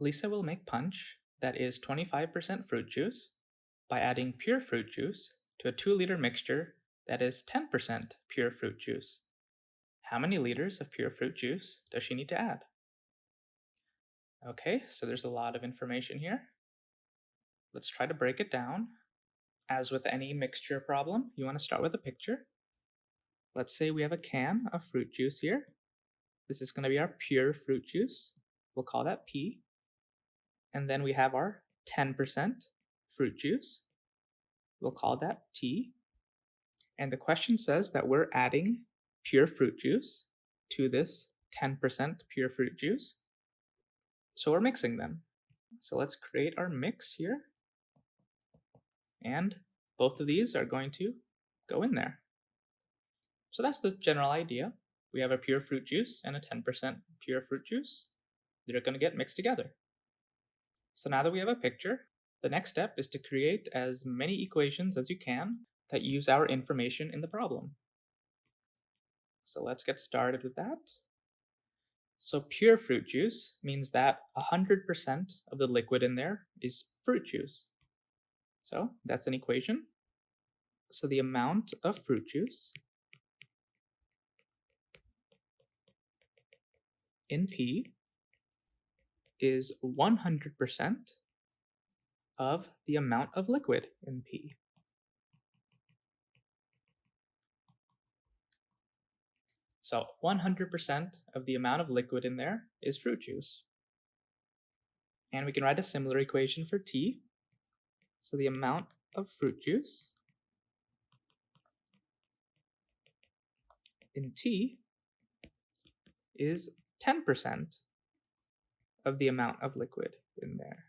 Lisa will make punch that is 25% fruit juice by adding pure fruit juice to a 2-liter mixture that is 10% pure fruit juice. How many liters of pure fruit juice does she need to add? Okay, so there's a lot of information here. Let's try to break it down. As with any mixture problem, you want to start with a picture. Let's say we have a can of fruit juice here. This is going to be our pure fruit juice. We'll call that P. And then we have our 10% fruit juice. We'll call that T. And the question says that we're adding pure fruit juice to this 10% pure fruit juice. So we're mixing them. So let's create our mix here. And both of these are going to go in there. So that's the general idea. We have a pure fruit juice and a 10% pure fruit juice. They're going to get mixed together. So now that we have a picture, the next step is to create as many equations as you can that use our information in the problem. So let's get started with that. So pure fruit juice means that 100% of the liquid in there is fruit juice. So that's an equation. So the amount of fruit juice in P is 100% of the amount of liquid in P. So 100% of the amount of liquid in there is fruit juice. And we can write a similar equation for T. So the amount of fruit juice in T is 10% of the amount of liquid in there.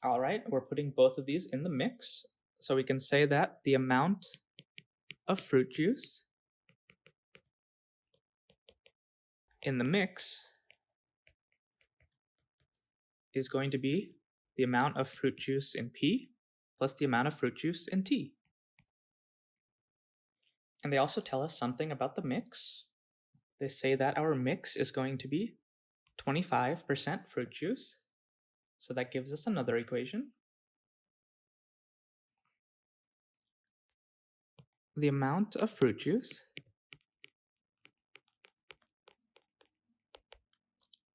All right, we're putting both of these in the mix. So we can say that the amount of fruit juice in the mix is going to be the amount of fruit juice in P plus the amount of fruit juice in T. And they also tell us something about the mix. They say that our mix is going to be 25% fruit juice. So that gives us another equation. The amount of fruit juice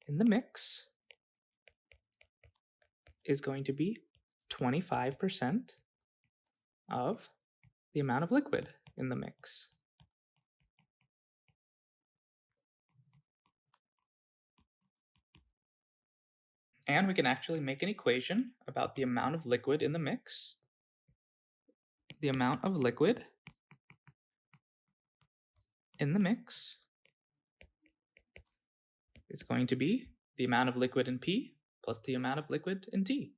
in the mix is going to be 25% of the amount of liquid in the mix. And we can actually make an equation about the amount of liquid in the mix. The amount of liquid in the mix is going to be the amount of liquid in P plus the amount of liquid in T.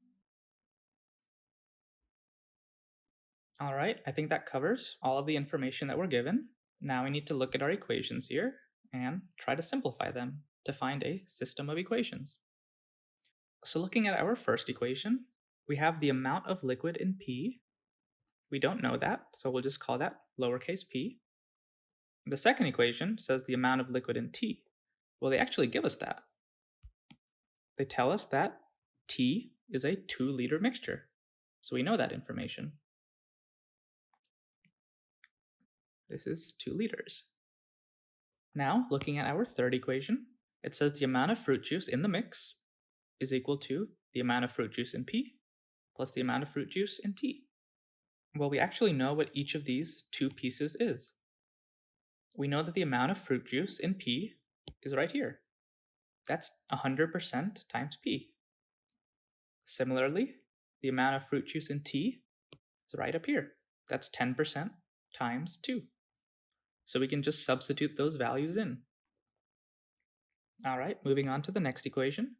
All right, I think that covers all of the information that we're given. Now we need to look at our equations here and try to simplify them to find a system of equations. So looking at our first equation, we have the amount of liquid in P. We don't know that, so we'll just call that lowercase p. The second equation says the amount of liquid in T. Well, they actually give us that. They tell us that T is a 2-liter mixture, so we know that information. This is 2 liters. Now, looking at our third equation, it says the amount of fruit juice in the mix is equal to the amount of fruit juice in P plus the amount of fruit juice in T. Well, we actually know what each of these two pieces is. We know that the amount of fruit juice in P is right here. That's 100% times P. Similarly, the amount of fruit juice in T is right up here. That's 10% times 2. So we can just substitute those values in. All right, moving on to the next equation.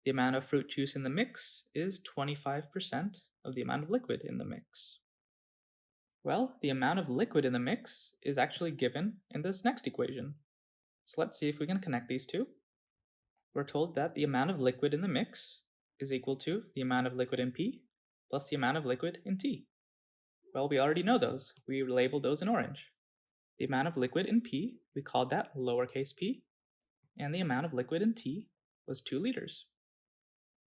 The amount of fruit juice in the mix is 25% of the amount of liquid in the mix. Well, the amount of liquid in the mix is actually given in this next equation. So let's see if we can connect these two. We're told that the amount of liquid in the mix is equal to the amount of liquid in P plus the amount of liquid in T. Well, we already know those. We labeled those in orange. The amount of liquid in P, we called that lowercase p, and the amount of liquid in T was 2 liters.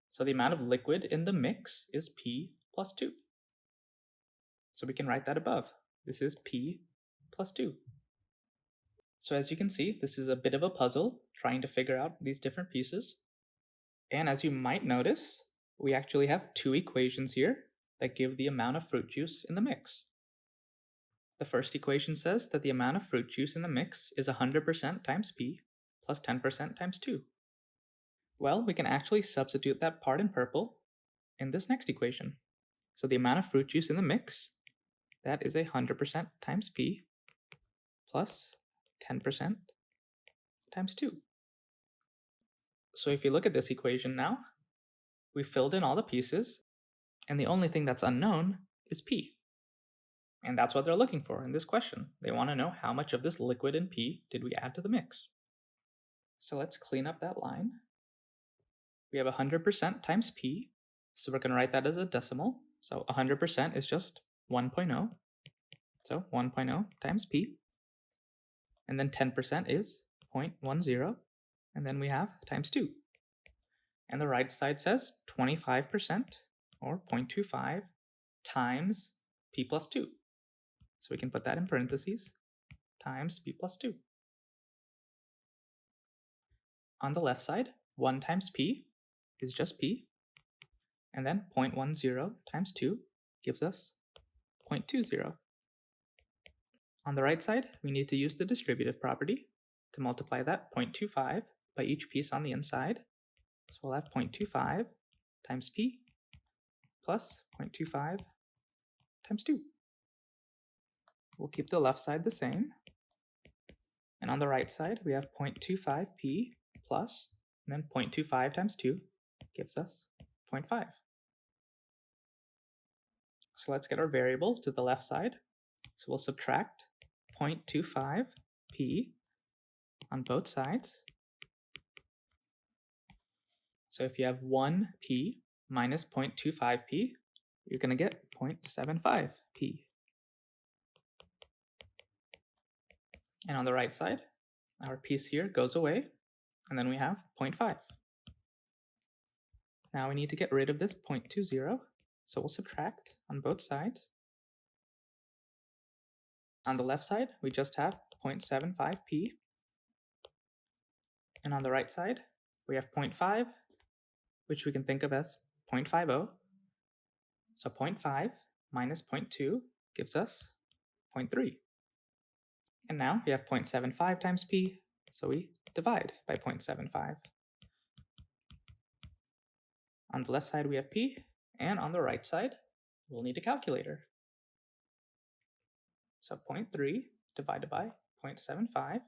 So the amount of liquid in the mix is P plus 2. So we can write that above. This is P plus 2. So as you can see, this is a bit of a puzzle trying to figure out these different pieces. And as you might notice, we actually have 2 equations here that give the amount of fruit juice in the mix. The first equation says that the amount of fruit juice in the mix is 100% times P plus 10% times 2. Well, we can actually substitute that part in purple in this next equation. So the amount of fruit juice in the mix, that is 100% times P plus 10% times 2. So if you look at this equation now, we filled in all the pieces, and the only thing that's unknown is P. And that's what they're looking for in this question. They want to know how much of this liquid in P did we add to the mix. So let's clean up that line. We have 100% times P, so we're going to write that as a decimal. So 100% is just 1.0. So 1.0 times P. And then 10% is 0.10. And then we have times 2. And the right side says 25% or 0.25 times P plus 2. So we can put that in parentheses, times P plus 2. On the left side, 1 times P is just P, and then 0.10 times 2 gives us 0.20. On the right side, we need to use the distributive property to multiply that 0.25 by each piece on the inside. So we'll have 0.25 times P plus 0.25 times 2. We'll keep the left side the same. And on the right side, we have 0.25p plus, and then 0.25 times 2 gives us 0.5. So let's get our variable to the left side. So we'll subtract 0.25p on both sides. So if you have 1p minus 0.25p, you're going to get 0.75p. And on the right side, our piece here goes away, and then we have 0.5. Now we need to get rid of this 0.20, so we'll subtract on both sides. On the left side, we just have 0.75p. And on the right side, we have 0.5, which we can think of as 0.50. So 0.5 minus 0.2 gives us 0.3. And now we have 0.75 times p, so we divide by 0.75. On the left side we have p, and on the right side we'll need a calculator. So 0.3 divided by 0.75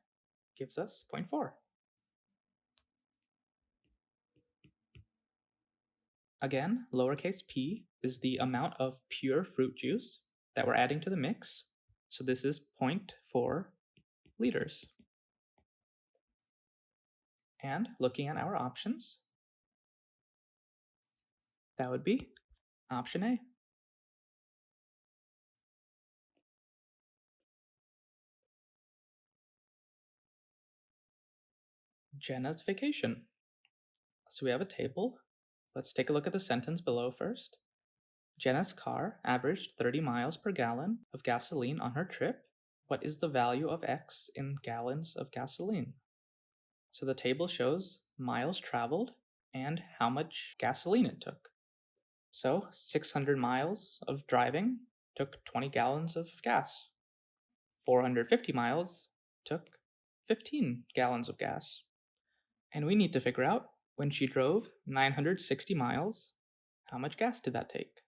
gives us 0.4. Again, lowercase p is the amount of pure fruit juice that we're adding to the mix. So this is 0.4 liters. And looking at our options, that would be option A. Jenna's vacation. So we have a table. Let's take a look at the sentence below first. Jenna's car averaged 30 miles per gallon of gasoline on her trip. What is the value of X in gallons of gasoline? So the table shows miles traveled and how much gasoline it took. So 600 miles of driving took 20 gallons of gas. 450 miles took 15 gallons of gas. And we need to figure out, when she drove 960 miles, how much gas did that take?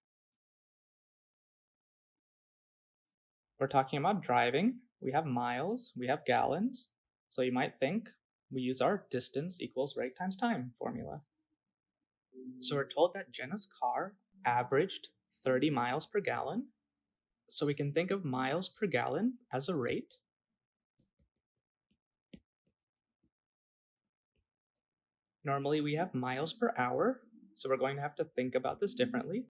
We're talking about driving. We have miles, we have gallons. So you might think we use our distance equals rate times time formula. So we're told that Jenna's car averaged 30 miles per gallon. So we can think of miles per gallon as a rate. Normally we have miles per hour, so we're going to have to think about this differently.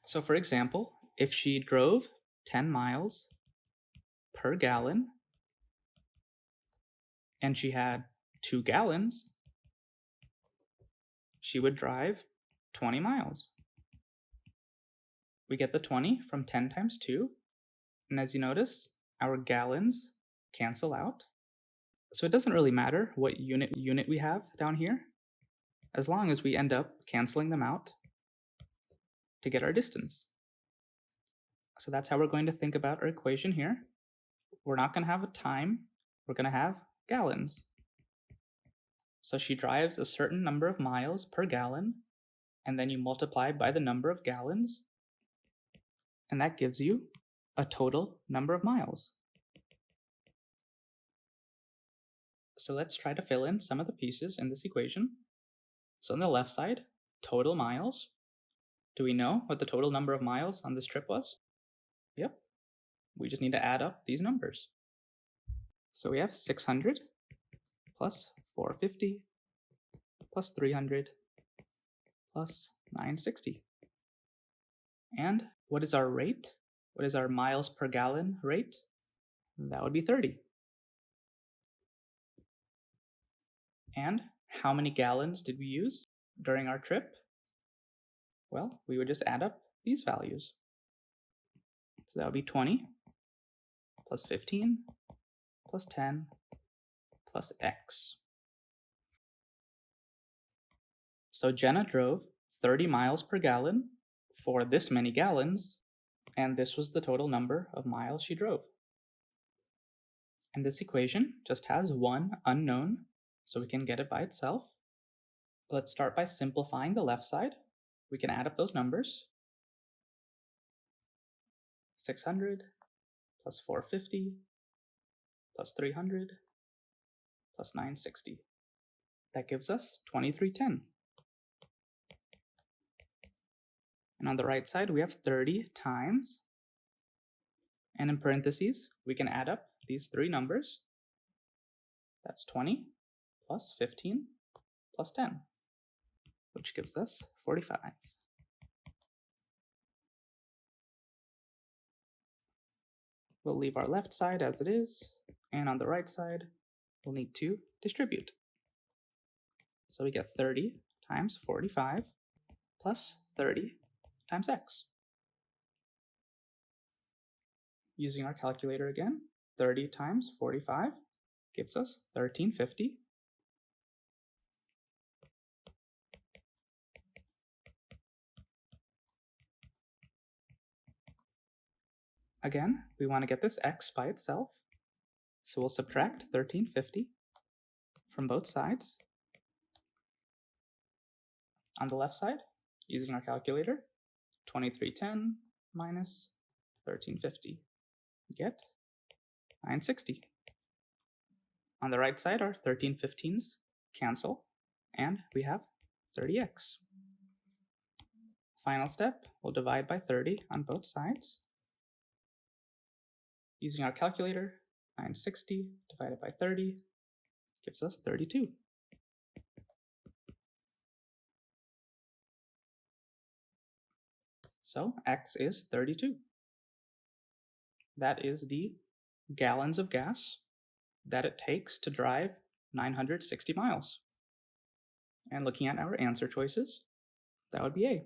So for example, if she drove 10 miles per gallon, and she had 2 gallons, she would drive 20 miles. We get the 20 from 10 times 2, and as you notice, our gallons cancel out. So it doesn't really matter what unit we have down here, as long as we end up canceling them out to get our distance. So that's how we're going to think about our equation here. We're not going to have a time, we're going to have gallons. So she drives a certain number of miles per gallon, and then you multiply by the number of gallons, and that gives you a total number of miles. So let's try to fill in some of the pieces in this equation. So on the left side, total miles. Do we know what the total number of miles on this trip was? Yep. We just need to add up these numbers. So we have 600 plus 450 plus 300 plus 960. And what is our rate? What is our miles per gallon rate? That would be 30. And how many gallons did we use during our trip? Well, we would just add up these values. So that would be 20 plus 15 plus 10 plus x. So Jenna drove 30 miles per gallon for this many gallons, and this was the total number of miles she drove. And this equation just has one unknown, so we can get it by itself. Let's start by simplifying the left side. We can add up those numbers. 600 plus 450 plus 300 plus 960. That gives us 2310. And on the right side, we have 30 times. And in parentheses, we can add up these three numbers. That's 20 plus 15 plus 10, which gives us 45. We'll leave our left side as it is, and on the right side, we'll need to distribute. So we get 30 times 45 plus 30 times x. Using our calculator again, 30 times 45 gives us 1350. Again, we want to get this x by itself, so we'll subtract 1350 from both sides. On the left side, using our calculator, 2310 minus 1350. We get 960. On the right side, our 1315s cancel, and we have 30x. Final step, we'll divide by 30 on both sides. Using our calculator, 960 divided by 30 gives us 32. So x is 32. That is the gallons of gas that it takes to drive 960 miles. And looking at our answer choices, that would be A.